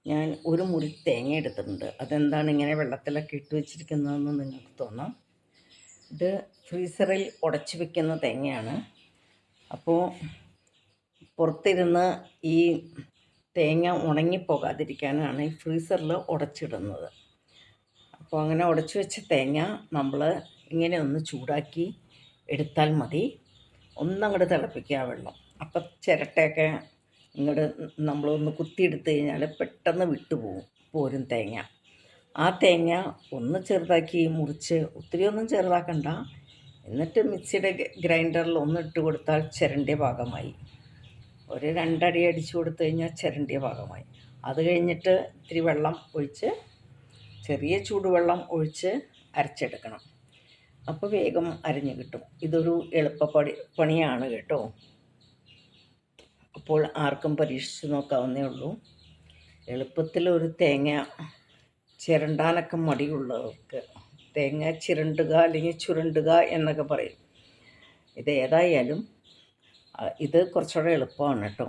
ഞാൻ ഒരു മുറി തേങ്ങ എടുത്തിട്ടുണ്ട്. അതെന്താണ് ഇങ്ങനെ വെള്ളത്തിലൊക്കെ ഇട്ട് വെച്ചിരിക്കുന്നതെന്ന് നിങ്ങൾക്ക് തോന്നാം. ഇത് ഫ്രീസറിൽ ഉടച്ച് വെക്കുന്ന തേങ്ങയാണ്. അപ്പോൾ പുറത്തിരുന്ന് ഈ തേങ്ങ ഉണങ്ങിപ്പോകാതിരിക്കാനാണ് ഈ ഫ്രീസറിൽ ഉടച്ചിടുന്നത്. അപ്പോൾ അങ്ങനെ ഉടച്ച് വെച്ച തേങ്ങ നമ്മൾ ഇങ്ങനെ ഒന്ന് ചൂടാക്കി എടുത്താൽ മതി. ഒന്നങ്ങോട്ട് തിളപ്പിക്കുക വെള്ളം. അപ്പം ചിരട്ടയൊക്കെ ഇങ്ങോട്ട് നമ്മളൊന്ന് കുത്തിയെടുത്ത് കഴിഞ്ഞാൽ പെട്ടെന്ന് വിട്ടുപോകും പോരും തേങ്ങ. ആ തേങ്ങ ഒന്ന് ചെറുതാക്കി മുറിച്ച്, ഒത്തിരി ഒന്നും ചെറുതാക്കണ്ട, എന്നിട്ട് മിക്സിയുടെ ഗ്രൈൻഡറിൽ ഒന്ന് ഇട്ട് കൊടുത്താൽ ചിരണ്ടിയ ഭാഗമായി. ഒരു 2 അടി അടിച്ചു കൊടുത്തു കഴിഞ്ഞാൽ ചിരണ്ടിയ ഭാഗമായി. അത് കഴിഞ്ഞിട്ട് ഇത്തിരി വെള്ളം ഒഴിച്ച്, ചെറിയ ചൂടുവെള്ളം ഒഴിച്ച് അരച്ചെടുക്കണം. അപ്പോൾ വേഗം അരഞ്ഞു കിട്ടും. ഇതൊരു പണിയാണ് കേട്ടോ. അപ്പോൾ ആർക്കും പരീക്ഷിച്ച് നോക്കാവുന്നേ ഉള്ളൂ. എളുപ്പത്തിൽ ഒരു തേങ്ങ ചിരണ്ടാനൊക്കെ മടിയുള്ളവർക്ക് തേങ്ങ ചിരണ്ടുക അല്ലെങ്കിൽ ചുരണ്ടുക എന്നൊക്കെ പറയും. ഇതേതായാലും ഇത് കുറച്ചുകൂടെ എളുപ്പമാണ് കേട്ടോ.